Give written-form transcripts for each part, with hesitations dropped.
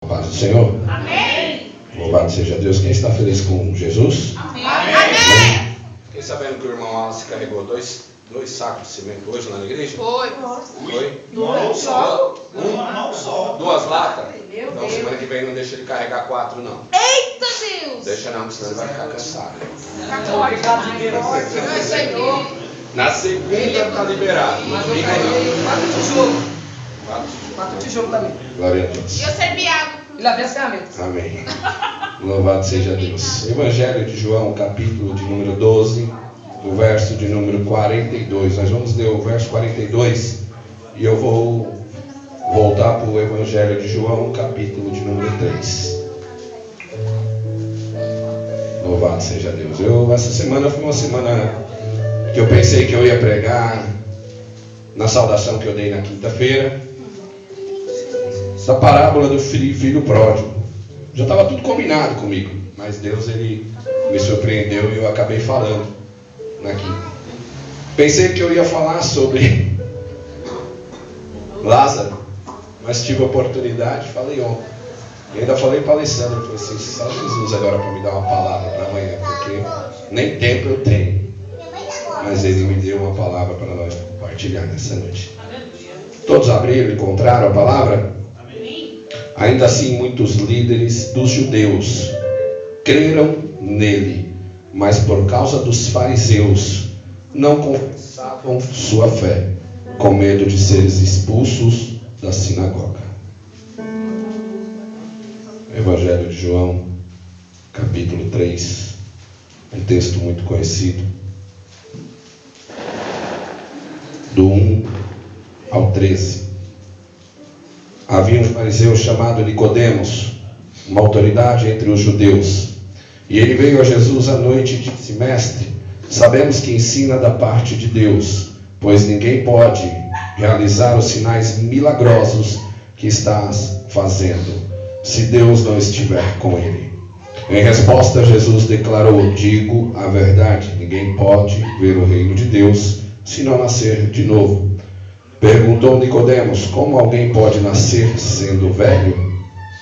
Paz do Senhor. Amém. Louvado seja Deus. Quem está feliz com Jesus? Amém. Amém. Fiquei sabendo que o irmão Wallace carregou dois sacos de cimento hoje lá na igreja? Foi. Foi? Não só. Não só. 2 latas? Meu Então Deus. semana que vem não deixa ele carregar 4 não. Eita Deus. Deixa não, senão ele vai ficar cansado. Meu Senhor. Na segunda está liberado. Fica aí. 4 tijolos também. Glória a Deus. E eu servi água. E lá vem as ferramentas. Amém. Louvado seja Deus. Evangelho de João, capítulo de número 12, do verso de número 42. Nós vamos ler o verso 42 e eu vou voltar para o Evangelho de João, capítulo de número 3. Louvado seja Deus. Essa semana foi uma semana que eu pensei que eu ia pregar na saudação que eu dei na quinta-feira, essa parábola do filho pródigo. Já estava tudo combinado comigo, mas Deus ele me surpreendeu e eu acabei falando na quinta. Pensei que eu ia falar sobre Lázaro, mas tive a oportunidade, falei ontem. E ainda falei para a Alessandra, falei assim, só Jesus agora para me dar uma palavra para amanhã, porque nem tempo eu tenho. Mas ele me deu uma palavra para nós compartilhar nessa noite. Todos abriram e encontraram a palavra? Ainda assim, muitos líderes dos judeus creram nele, mas por causa dos fariseus não confessavam sua fé, com medo de serem expulsos da sinagoga. Evangelho de João, capítulo 3, um texto muito conhecido, do 1 ao 13. Havia um fariseu chamado Nicodemos, uma autoridade entre os judeus. E ele veio a Jesus à noite e disse: Mestre, sabemos que ensina da parte de Deus, pois ninguém pode realizar os sinais milagrosos que estás fazendo, se Deus não estiver com ele. Em resposta, Jesus declarou: Digo a verdade, ninguém pode ver o reino de Deus se não nascer de novo. Perguntou Nicodemos: como alguém pode nascer sendo velho?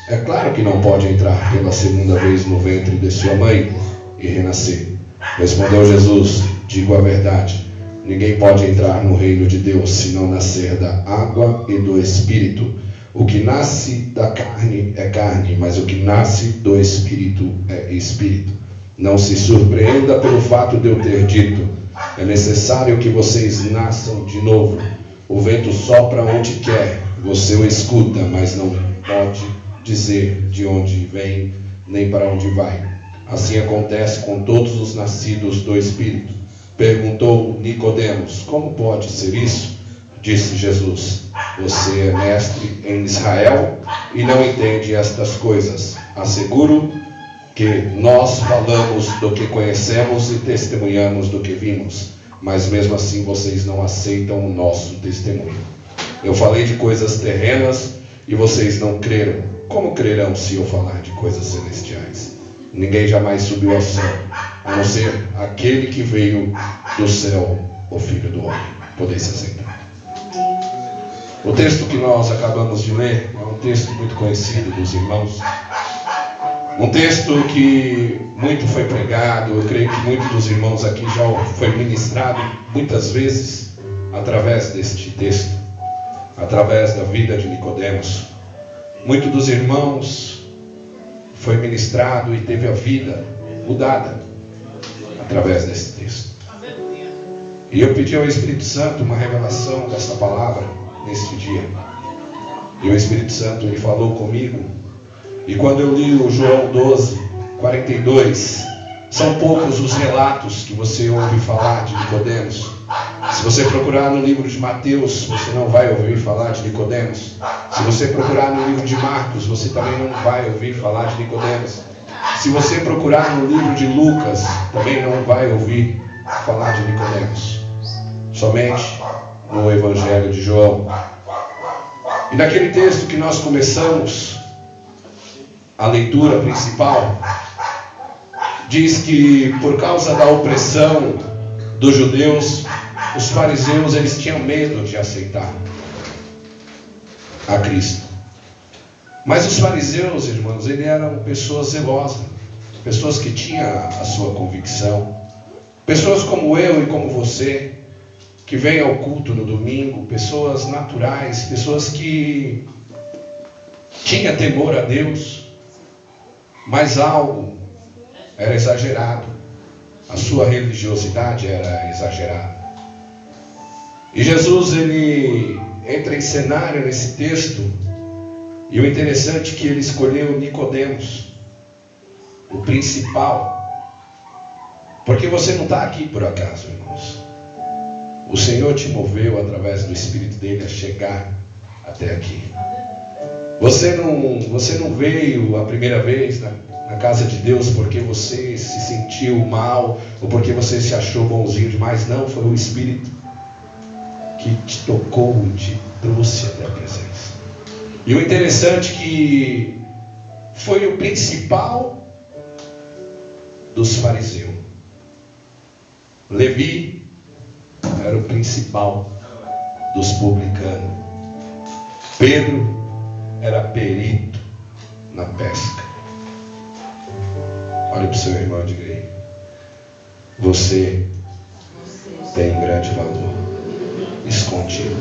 É claro que não pode entrar pela segunda vez no ventre de sua mãe e renascer. Respondeu Jesus: digo a verdade, ninguém pode entrar no reino de Deus se não nascer da água e do Espírito. O que nasce da carne é carne, mas o que nasce do Espírito é Espírito. Não se surpreenda pelo fato de eu ter dito: é necessário que vocês nasçam de novo. O vento sopra onde quer, você o escuta, mas não pode dizer de onde vem, nem para onde vai. Assim acontece com todos os nascidos do Espírito. Perguntou Nicodemos: como pode ser isso? Disse Jesus: você é mestre em Israel e não entende estas coisas. Asseguro que nós falamos do que conhecemos e testemunhamos do que vimos, mas mesmo assim vocês não aceitam o nosso testemunho. Eu falei de coisas terrenas e vocês não creram. Como crerão se eu falar de coisas celestiais? Ninguém jamais subiu ao céu, a não ser aquele que veio do céu, o Filho do Homem. Podeis se aceitar. O texto que nós acabamos de ler é um texto muito conhecido dos irmãos. Um texto que muito foi pregado, eu creio que muitos dos irmãos aqui já foi ministrado muitas vezes através deste texto, através da vida de Nicodemos. Muitos dos irmãos foi ministrado e teve a vida mudada através desse texto. E eu pedi ao Espírito Santo uma revelação dessa palavra neste dia. E o Espírito Santo ele falou comigo. E quando eu li o João 12, 42, são poucos os relatos que você ouve falar de Nicodemos. Se você procurar no livro de Mateus, você não vai ouvir falar de Nicodemos. Se você procurar no livro de Marcos, você também não vai ouvir falar de Nicodemos. Se você procurar no livro de Lucas, também não vai ouvir falar de Nicodemos. Somente no Evangelho de João. E naquele texto que nós começamos a leitura principal, diz que por causa da opressão dos judeus, os fariseus eles tinham medo de aceitar a Cristo. Mas os fariseus, irmãos, eles eram pessoas zelosas, pessoas que tinham a sua convicção, pessoas como eu e como você, que vêm ao culto no domingo, pessoas naturais, pessoas que tinham temor a Deus, mas algo era exagerado, a sua religiosidade era exagerada. E Jesus, ele entra em cenário nesse texto, e o interessante é que ele escolheu Nicodemos, o principal, porque você não está aqui por acaso, irmãos. O Senhor te moveu através do Espírito dele a chegar até aqui. Você não veio a primeira vez na casa de Deus porque você se sentiu mal ou porque você se achou bonzinho demais. Não, foi o Espírito que te tocou e te trouxe até a presença. E o interessante é que foi o principal dos fariseus. Levi era o principal dos publicanos. Pedro era perito na pesca. Olha para o seu irmão e diga aí: você tem um grande valor escondido.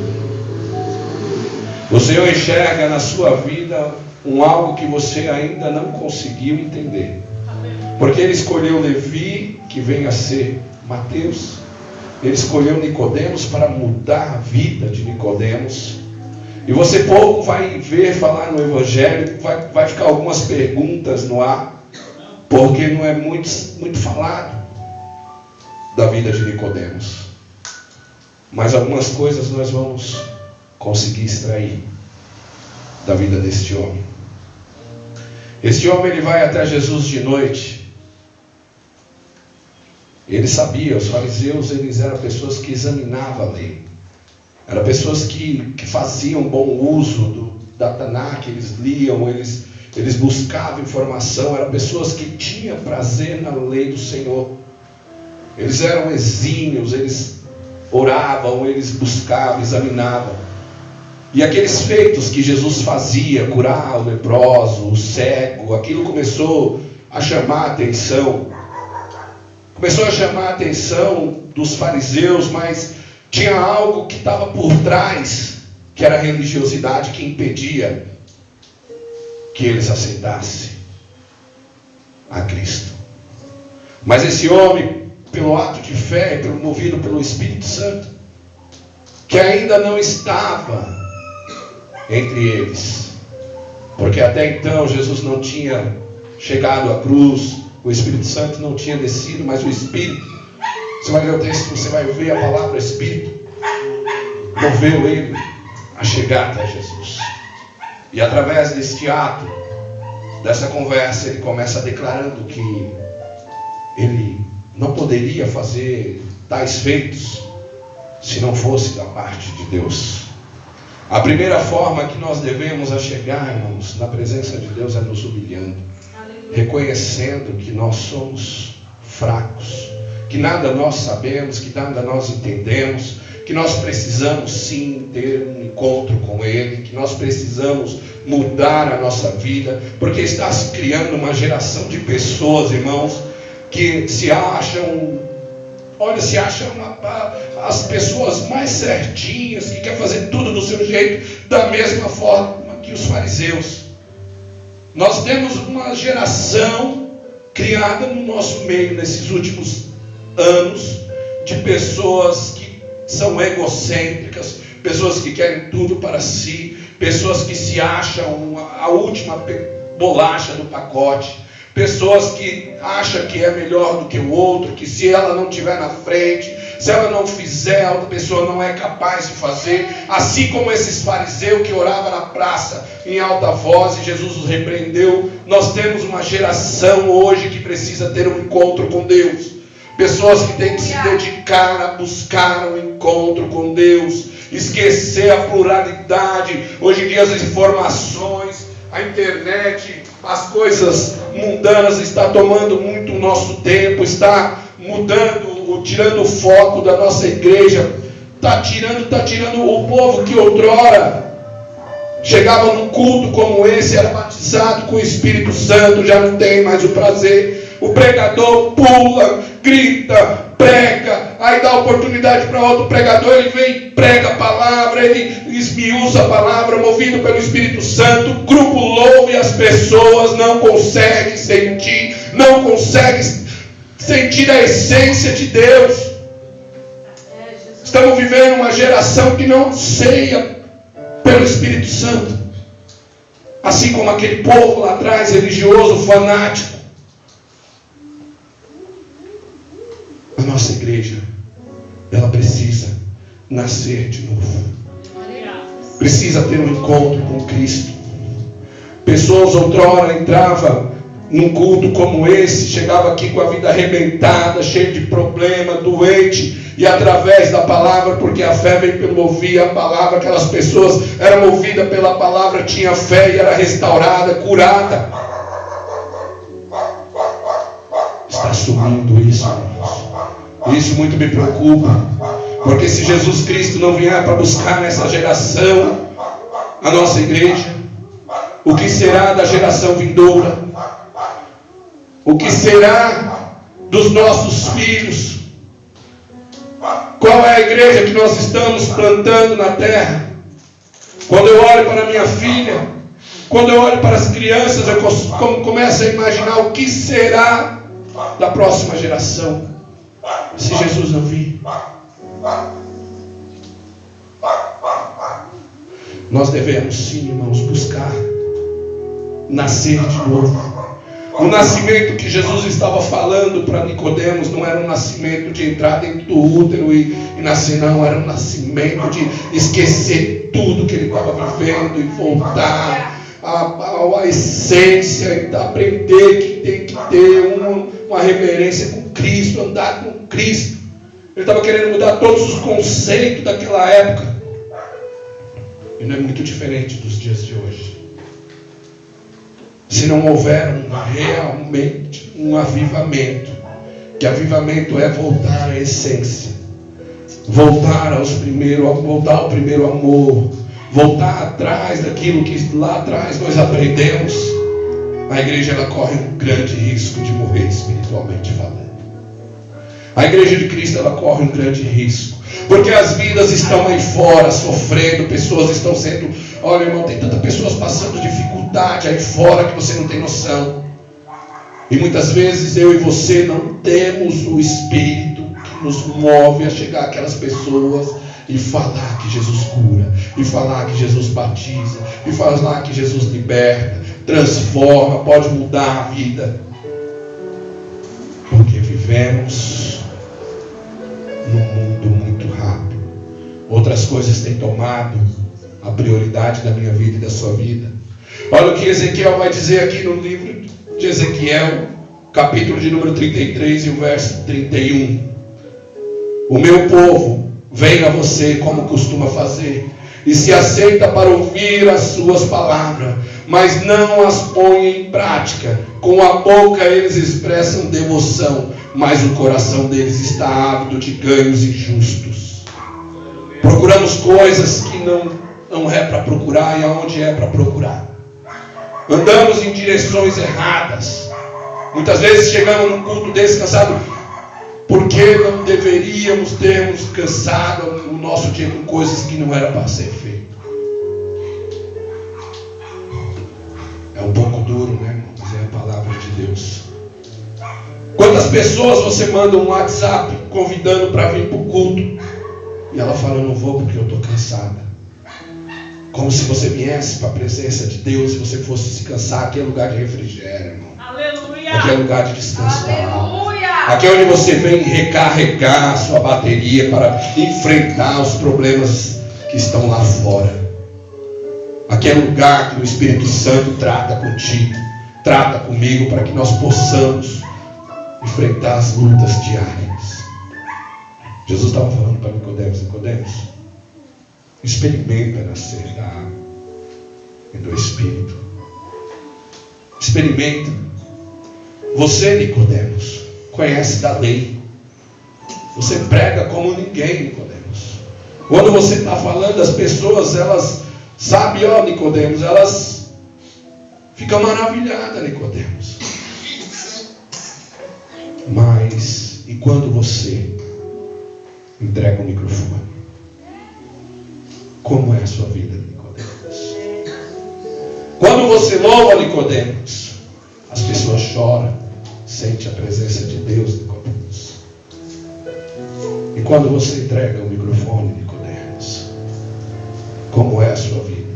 O Senhor enxerga na sua vida algo que você ainda não conseguiu entender. Porque Ele escolheu Levi, que vem a ser Mateus. Ele escolheu Nicodemos para mudar a vida de Nicodemos. E você pouco vai ver falar no Evangelho, vai ficar algumas perguntas no ar, porque não é muito falado da vida de Nicodemos. Mas algumas coisas nós vamos conseguir extrair da vida deste homem. Este homem, ele vai até Jesus de noite. Ele sabia, os fariseus, eles eram pessoas que examinavam a lei. Eram pessoas que faziam bom uso da Tanakh, eles liam, eles buscavam informação. Eram pessoas que tinham prazer na lei do Senhor. Eles eram exímios, eles oravam, eles buscavam, examinavam. E aqueles feitos que Jesus fazia, curar o leproso, o cego, aquilo começou a chamar a atenção. Começou a chamar a atenção dos fariseus, mas tinha algo que estava por trás, que era a religiosidade que impedia que eles aceitassem a Cristo. Mas esse homem, pelo ato de fé, movido pelo Espírito Santo, que ainda não estava entre eles, porque até então Jesus não tinha chegado à cruz, o Espírito Santo não tinha descido, mas o Espírito, você vai ler o texto, você vai ver a palavra Espírito, moveu ele a chegar até Jesus. E através deste ato, dessa conversa, ele começa declarando que ele não poderia fazer tais feitos se não fosse da parte de Deus. A primeira forma que nós devemos chegar, irmãos, na presença de Deus é nos humilhando, reconhecendo que nós somos fracos, que nada nós sabemos, que nada nós entendemos, que nós precisamos sim ter um encontro com Ele, que nós precisamos mudar a nossa vida, porque está se criando uma geração de pessoas, irmãos, que se acham as pessoas mais certinhas, que quer fazer tudo do seu jeito, da mesma forma que os fariseus. Nós temos uma geração criada no nosso meio nesses últimos anos, de pessoas que são egocêntricas, pessoas que querem tudo para si, pessoas que se acham a última bolacha do pacote, pessoas que acham que é melhor do que o outro, que se ela não estiver na frente, se ela não fizer, a outra pessoa não é capaz de fazer. Assim como esses fariseus que oravam na praça em alta voz e Jesus os repreendeu, nós temos uma geração hoje que precisa ter um encontro com Deus. Pessoas que têm que se dedicar a buscar um encontro com Deus, esquecer a pluralidade. Hoje em dia as informações, a internet, as coisas mundanas está tomando muito o nosso tempo, está mudando, tirando o foco da nossa igreja, está tirando o povo que outrora chegava num culto como esse, era batizado com o Espírito Santo, já não tem mais o prazer. O pregador pula, grita, prega, aí dá oportunidade para outro pregador, ele vem, prega a palavra, ele esmiuça a palavra, movido pelo Espírito Santo, o grupo louva e as pessoas não conseguem sentir, não conseguem sentir a essência de Deus. Estamos vivendo uma geração que não anseia pelo Espírito Santo, assim como aquele povo lá atrás, religioso, fanático. A nossa igreja, ela precisa nascer de novo. Precisa ter um encontro com Cristo. Pessoas outrora entravam num culto como esse, chegava aqui com a vida arrebentada, cheio de problema, doente, e através da palavra, porque a fé vem pelo ouvir a palavra, aquelas pessoas eram movidas pela palavra, tinha fé e era restaurada, curada. Está sumindo isso, irmãos. Isso muito me preocupa, porque se Jesus Cristo não vier para buscar nessa geração a nossa igreja, o que será da geração vindoura? O que será dos nossos filhos? Qual é a igreja que nós estamos plantando na terra? Quando eu olho para minha filha, quando eu olho para as crianças, eu começo a imaginar o que será da próxima geração, se Jesus não vir. Nós devemos sim, irmãos, buscar nascer de novo. O nascimento que Jesus estava falando para Nicodemos não era um nascimento de entrar dentro do útero e nascer, não. Era um nascimento de esquecer tudo que ele estava vivendo e voltar à essência, e aprender que tem que ter uma reverência com Cristo, andar com Cristo. Ele estava querendo mudar todos os conceitos daquela época. E não é muito diferente dos dias de hoje. Se não houver realmente um avivamento, que avivamento é voltar à essência, voltar ao primeiro amor, voltar atrás daquilo que lá atrás nós aprendemos, a igreja ela corre um grande risco de morrer espiritualmente falando. A igreja de Cristo ela corre um grande risco, porque as vidas estão aí fora sofrendo, pessoas estão sendo, olha irmão, tem tantas pessoas passando dificuldade aí fora que você não tem noção. E muitas vezes eu e você não temos o Espírito que nos move a chegar àquelas pessoas e falar que Jesus cura, e falar que Jesus batiza, e falar que Jesus liberta, transforma, pode mudar a vida. Porque vivemos num mundo muito rápido. Outras coisas têm tomado a prioridade da minha vida e da sua vida. Olha o que Ezequiel vai dizer aqui no livro de Ezequiel, capítulo de número 33 e o verso 31. O meu povo vem a você como costuma fazer, e se aceita para ouvir as suas palavras, mas não as põe em prática. Com a boca eles expressam devoção, mas o coração deles está ávido de ganhos injustos. Procuramos coisas que não é para procurar e aonde é para procurar. Andamos em direções erradas. Muitas vezes chegamos num culto desse cansado, porque não deveríamos termos cansado o nosso dia com coisas que não era para ser feito. É um pouco duro, né, irmão? Mas é a palavra de Deus. Quantas pessoas você manda um WhatsApp convidando para vir para o culto e ela fala, eu não vou porque eu estou cansada. Como se você viesse para a presença de Deus e você fosse se cansar. Aqui é lugar de refrigério, irmão. Aleluia. Aqui é lugar de descanso. Aleluia. Aqui é onde você vem recarregar a sua bateria para enfrentar os problemas que estão lá fora. Aqui é lugar que o Espírito Santo trata contigo, trata comigo, para que nós possamos enfrentar as lutas diárias. Jesus estava falando para Nicodemos, experimenta nascer da água e do Espírito. Experimenta. Você, Nicodemos, conhece da lei. Você prega como ninguém, Nicodemos. Quando você está falando, as pessoas, elas Sabe, ó, Nicodemos, elas ficam maravilhadas, Nicodemos. Mas, e quando você entrega o microfone? Como é a sua vida, Nicodemos? Quando você louva, Nicodemos, as pessoas choram, sente a presença de Deus, Nicodemos. E quando você entrega o microfone, Nicodemos, como é a sua vida?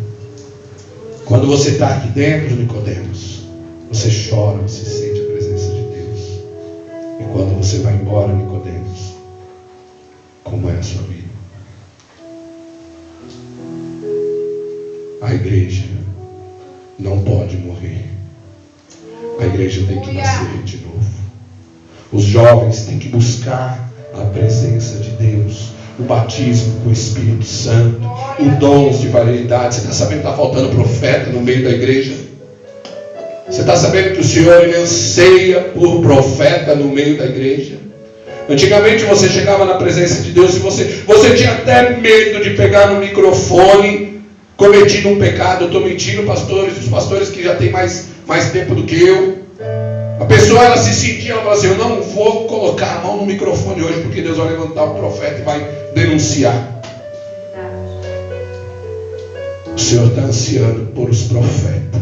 Quando você está aqui dentro, Nicodemos, você chora, você sente a presença de Deus. E quando você vai embora, Nicodemos, como é a sua vida? A igreja não pode morrer. A igreja tem que nascer de novo. Os jovens têm que buscar a presença de Deus, o batismo com o Espírito Santo, o dons de variedade. Você está sabendo que está faltando profeta no meio da igreja? Você está sabendo que o Senhor ele anseia por profeta no meio da igreja? Antigamente você chegava na presença de Deus e você tinha até medo de pegar no microfone cometido um pecado. Eu estou mentindo, pastores, os pastores que já têm mais tempo do que eu. A pessoa ela se sentia, ela falava assim: eu não vou colocar a mão no microfone hoje, porque Deus vai levantar o profeta e vai denunciar. O Senhor está ansiando por os profetas.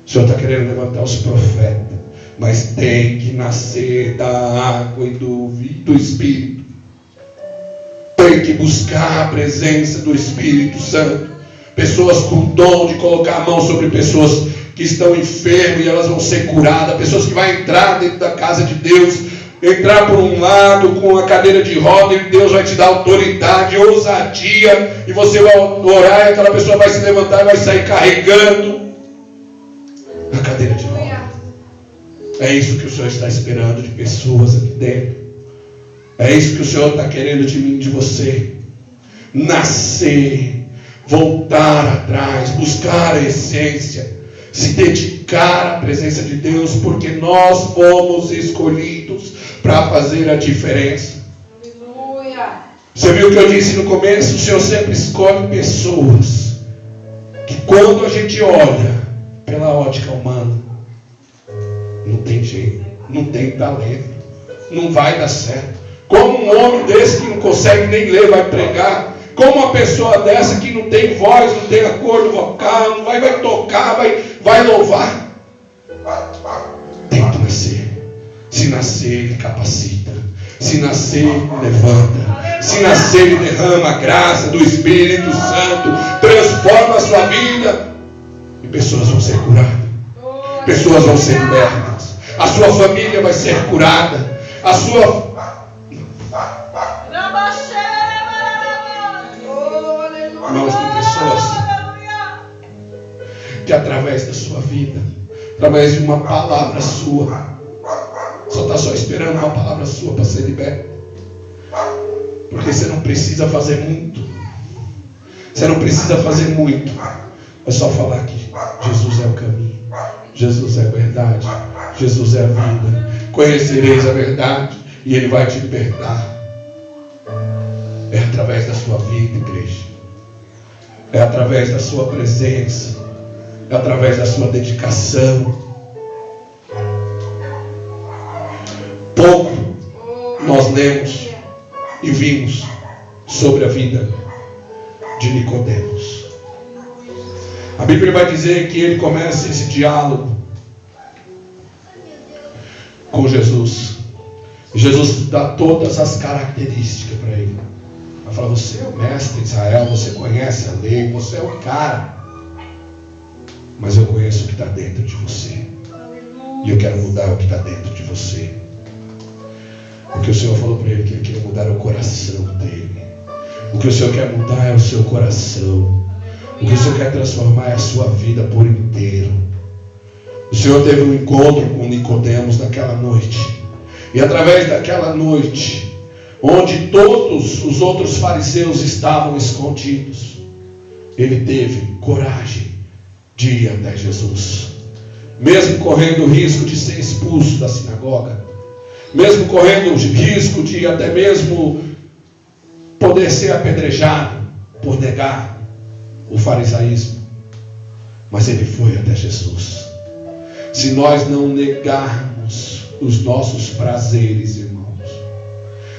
O Senhor está querendo levantar os profetas, mas tem que nascer da água e do Espírito. Tem que buscar a presença do Espírito Santo. Pessoas com dom de colocar a mão sobre pessoas que estão enfermas e elas vão ser curadas. Pessoas que vão entrar dentro da casa de Deus, entrar por um lado com a cadeira de roda, e Deus vai te dar autoridade, ousadia, e você vai orar e aquela pessoa vai se levantar e vai sair carregando a cadeira de roda. É isso que o Senhor está esperando de pessoas aqui dentro. É isso que o Senhor está querendo de mim, de você. Nascer, voltar atrás, buscar a essência, se dedicar à presença de Deus, porque nós fomos escolhidos para fazer a diferença. Aleluia. Você viu o que eu disse no começo? O Senhor sempre escolhe pessoas que, quando a gente olha pela ótica humana, não tem jeito, não tem talento, não vai dar certo. Como um homem desse que não consegue nem ler vai pregar? Como uma pessoa dessa que não tem voz, não tem acordo vocal, não vai tocar, vai louvar? Tem que nascer. Se nascer, ele capacita. Se nascer, ele levanta. Se nascer, ele derrama a graça do Espírito Santo, transforma a sua vida, e pessoas vão ser curadas. Pessoas vão ser libertas. A sua família vai ser curada. A sua... Irmãos, tem pessoas que através da sua vida, através de uma palavra sua, só esperando uma palavra sua para ser liberto. Porque você não precisa fazer muito. Você não precisa fazer muito. É só falar que Jesus é o caminho, Jesus é a verdade, Jesus é a vida. Conhecereis a verdade e Ele vai te libertar. É através da sua vida, igreja. É através da sua presença. É através da sua dedicação. Pouco nós lemos e vimos sobre a vida de Nicodemos. A Bíblia vai dizer que ele começa esse diálogo com Jesus. Jesus dá todas as características para ele. Vai falar: você é o mestre de Israel, você conhece a lei, você é o cara. Mas eu conheço o que está dentro de você. E eu quero mudar o que está dentro de você. O que o Senhor falou para ele, que ele queria mudar o coração dele. O que o Senhor quer mudar é o seu coração. O que o Senhor quer transformar é a sua vida por inteiro. O Senhor teve um encontro com Nicodemos naquela noite. E através daquela noite, onde todos os outros fariseus estavam escondidos, ele teve coragem de ir até Jesus. Mesmo correndo o risco de ser expulso da sinagoga, mesmo correndo o risco de até mesmo poder ser apedrejado por negar, o farisaísmo, mas ele foi até Jesus. Se nós não negarmos os nossos prazeres, irmãos,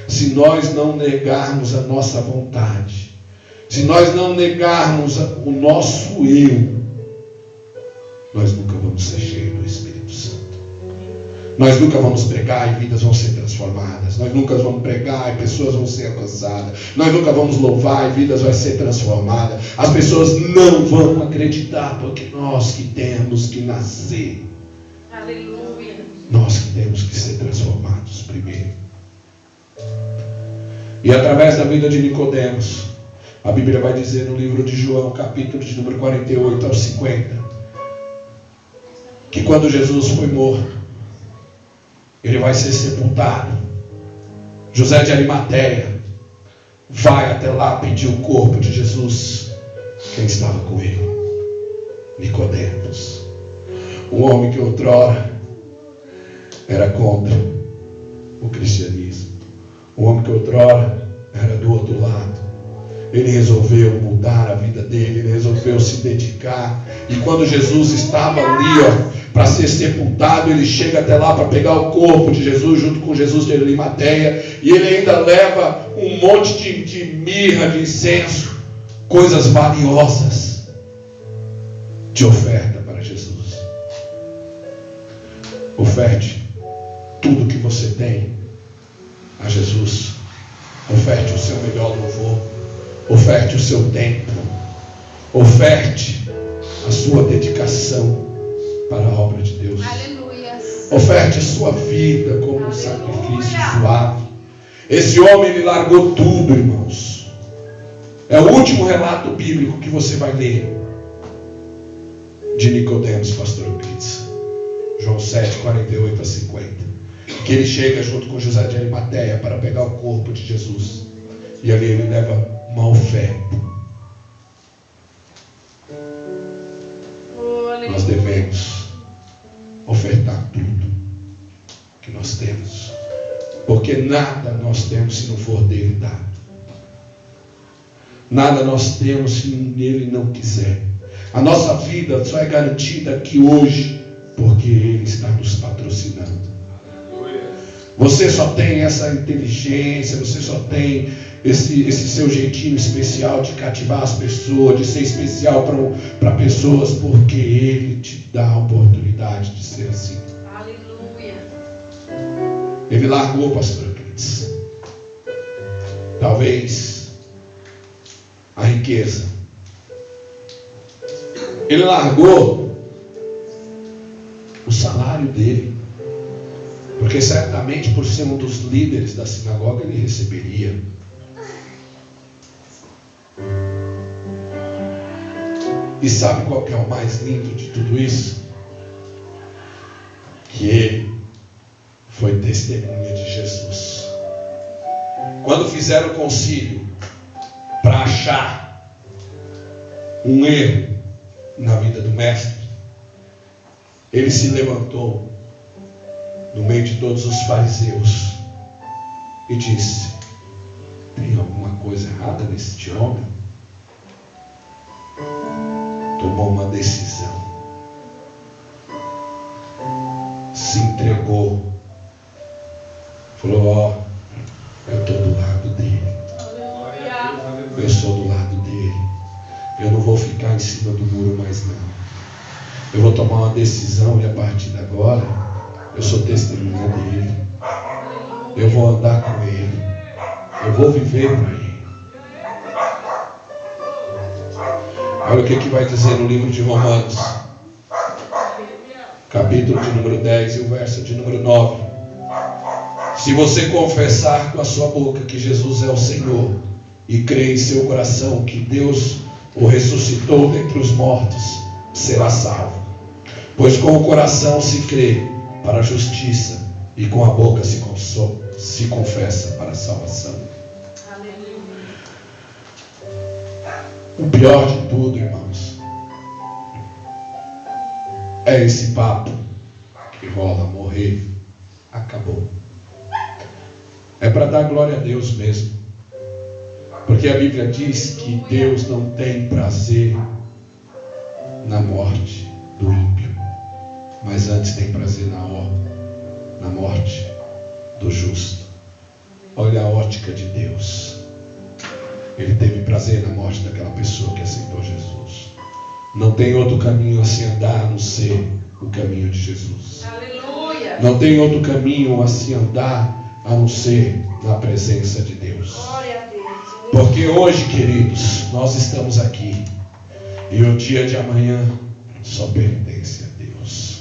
se nós não negarmos a nossa vontade, se nós não negarmos o nosso eu, nós nunca vamos ser cheios do Espírito Santo. Nós nunca vamos pregar e vidas vão ser transformadas. Nós nunca vamos pregar e pessoas vão ser alcançadas. Nós nunca vamos louvar e vidas vão ser transformadas. As pessoas não vão acreditar, porque nós que temos que nascer. Aleluia. Nós que temos que ser transformados primeiro. E através da vida de Nicodemos, a Bíblia vai dizer no livro de João, capítulo de número 48 ao 50, que quando Jesus foi morto, ele vai ser sepultado. José de Arimateia vai até lá pedir o corpo de Jesus. Quem estava com ele? Nicodemos, um homem que outrora era contra o cristianismo, um homem que outrora era do outro lado. Ele resolveu mudar a vida dele, ele resolveu se dedicar. E quando Jesus estava ali, para ser sepultado, ele chega até lá para pegar o corpo de Jesus, junto com Jesus de Arimateia, e ele ainda leva um monte de mirra, de incenso, coisas valiosas, de oferta para Jesus. Oferte tudo que você tem a Jesus. Oferte o seu melhor louvor. Oferte o seu tempo. Oferte a sua dedicação para a obra de Deus. Aleluia. Oferte a sua vida como um sacrifício suave. Esse homem, ele largou tudo, irmãos. É o último relato bíblico que você vai ler de Nicodemos, pastor Euclides. João 7, 48 a 50. Que ele chega junto com José de Arimateia para pegar o corpo de Jesus. E ali ele leva uma oferta. Nós devemos ofertar tudo que nós temos, porque nada nós temos se não for dele dado. Nada nós temos se ele não quiser. A nossa vida só é garantida aqui hoje porque ele está nos patrocinando. Você só tem essa inteligência, você só tem esse seu jeitinho especial de cativar as pessoas, de ser especial para pessoas, porque ele te dá a oportunidade de ser assim. Aleluia. Ele largou, pastor Euclides, talvez a riqueza. Ele largou o salário dele, porque certamente por ser um dos líderes da sinagoga ele receberia. E sabe qual que é o mais lindo de tudo isso? Que ele foi testemunha de Jesus. Quando fizeram o concílio para achar um erro na vida do mestre, ele se levantou no meio de todos os fariseus e disse: tem alguma coisa errada neste homem? Tomou uma decisão, se entregou, falou: ó, eu estou do lado dele, eu sou do lado dele, eu não vou ficar em cima do muro mais não, eu vou tomar uma decisão e a partir de agora eu sou testemunha dele, eu vou andar com ele, eu vou viver para ele. Olha o que vai dizer no livro de Romanos, capítulo de número 10 e o verso de número 9. Se você confessar com a sua boca que Jesus é o Senhor e crer em seu coração que Deus o ressuscitou dentre os mortos, será salvo. Pois com o coração se crê para a justiça e com a boca se confessa para a salvação. O pior de tudo, irmãos, é esse papo que rola: morrer, acabou. É para dar glória a Deus mesmo. Porque a Bíblia diz que Deus não tem prazer na morte do ímpio, mas antes tem prazer na morte do justo. Olha a ótica de Deus. Ele teve prazer na morte daquela pessoa que aceitou Jesus. Não tem outro caminho a se andar a não ser o caminho de Jesus. Aleluia. Não tem outro caminho a se andar a não ser na presença de Deus. Glória a Deus. Porque hoje, queridos, nós estamos aqui e o dia de amanhã só pertence a Deus.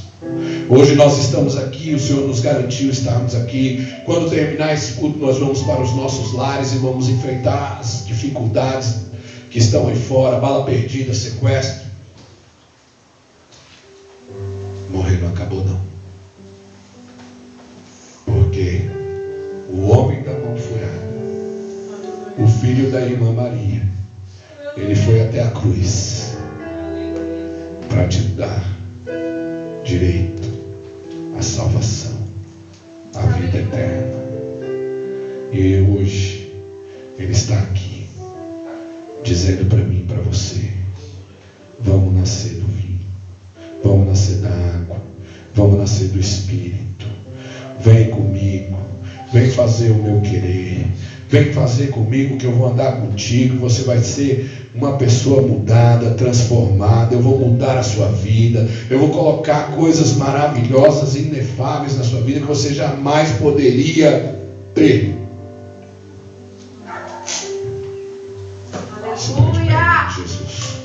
Hoje nós estamos aqui, o Senhor nos garantiu estarmos aqui. Quando terminar esse culto, nós vamos para os nossos lares e vamos enfrentar as dificuldades que estão aí fora, bala perdida, sequestro. Morrer não acabou não. Porque o homem da mão furada, o filho da irmã Maria, ele foi até a cruz para te dar direito à salvação, à vida eterna. E hoje ele está aqui dizendo para mim e para você: vamos nascer do vinho, vamos nascer da água, vamos nascer do Espírito. Vem comigo, vem fazer o meu querer, vem fazer comigo que eu vou andar contigo. Você vai ser uma pessoa mudada, transformada. Eu vou mudar a sua vida. Eu vou colocar coisas maravilhosas, inefáveis na sua vida que você jamais poderia ter. Aleluia. Jesus.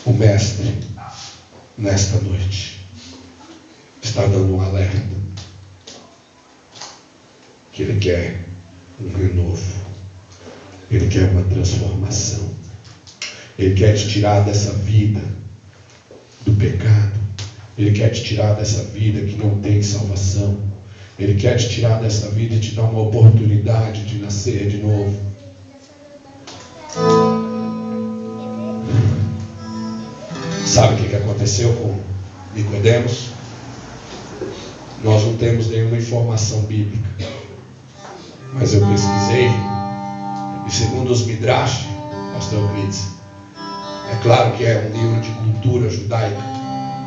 O Mestre, nesta noite, está dando um alerta que Ele quer um renovo, Ele quer uma transformação, Ele quer te tirar dessa vida do pecado, Ele quer te tirar dessa vida que não tem salvação, Ele quer te tirar dessa vida e te dar uma oportunidade de nascer de novo. Sabe o que aconteceu com Nicodemos? Nós não temos nenhuma informação bíblica, mas eu pesquisei, e segundo os Midrash, pastor Euclides, é claro que é um livro de cultura judaica,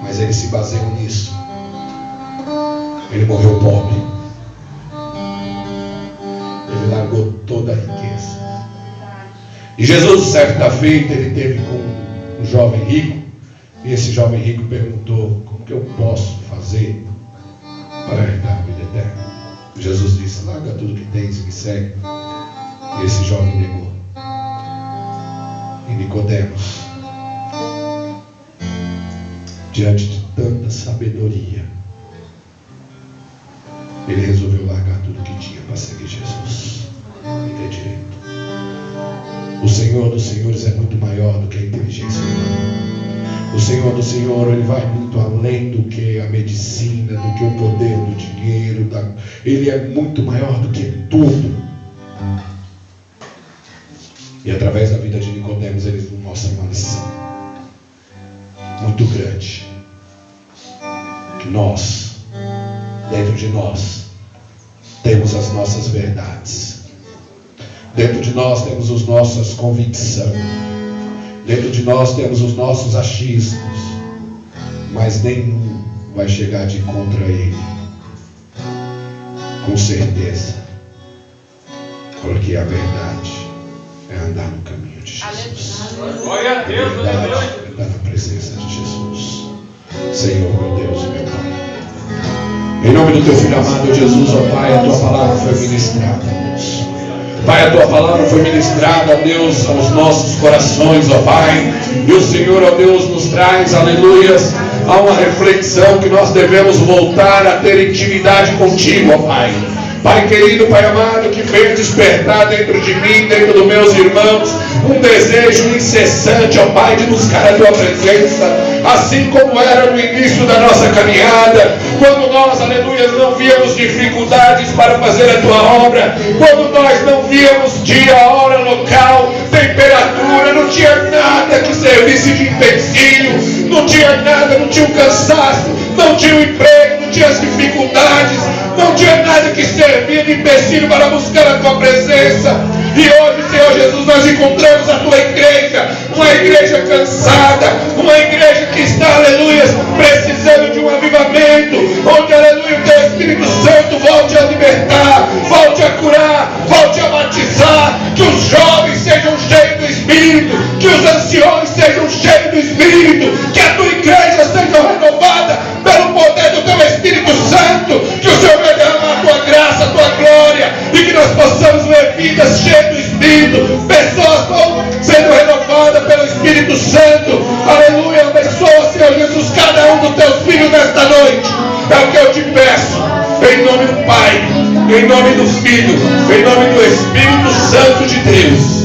mas eles se baseiam nisso. Ele morreu pobre, ele largou toda a riqueza. E Jesus, certa feita, ele teve com um jovem rico, e esse jovem rico perguntou: como que eu posso fazer para herdar a vida eterna? Jesus disse: larga tudo que tens e me segue. E esse jovem negou. E Nicodemos, diante de tanta sabedoria, ele resolveu largar tudo que tinha para seguir Jesus e ter direito. O Senhor dos Senhores é muito maior do que a inteligência humana. O Senhor do Senhor, Ele vai muito além do que a medicina, do que o poder do dinheiro. Ele é muito maior do que tudo. E através da vida de Nicodemos, Ele nos mostra uma lição muito grande. Que nós, dentro de nós, temos as nossas verdades. Dentro de nós temos as nossas convicções. Dentro de nós temos os nossos achismos, mas nenhum vai chegar de contra Ele, com certeza, porque a verdade é andar no caminho de Jesus. Glória a Deus, a verdade é andar na presença de Jesus. Senhor, meu Deus e meu Pai, em nome do Teu Filho amado Jesus, ó Pai, a Tua palavra foi ministrada, Deus. Pai, a Tua palavra foi ministrada, ó Deus, aos nossos corações, ó Pai. E o Senhor, ó Deus, nos traz, aleluias, a uma reflexão que nós devemos voltar a ter intimidade contigo, ó Pai. Pai querido, Pai amado, que venha despertar dentro de mim, dentro dos meus irmãos, um desejo incessante, ó Pai, de buscar a Tua presença, assim como era no início da nossa caminhada, quando nós, aleluia, não víamos dificuldades para fazer a Tua obra, quando nós não víamos dia, hora, local, temperatura, não tinha nada que servisse de empecilho, não tinha nada, não tinha um cansaço, não tinha um emprego, não tinha as dificuldades, não tinha nada que servia de empecilho para buscar a tua presença. E hoje, Senhor Jesus, nós encontramos a tua igreja, uma igreja cansada, uma igreja que está, aleluia, precisando de um avivamento, onde, aleluia, o teu Espírito Santo volte a libertar, volte a curar, volte a batizar, que os jovens sejam cheios do Espírito, que os anciões sejam cheios do Espírito, que a tua igreja seja renovada pelo poder do teu Espírito Santo, que o Senhor vai derramar a tua graça, a tua glória, e que nós possamos ver vidas cheias do Espírito, pessoas sendo renovadas pelo Espírito Santo. Aleluia, abençoa, Senhor Jesus, cada um dos teus filhos nesta noite. É o que eu te peço, em nome do Pai, em nome do Filho, em nome do Espírito Santo de Deus.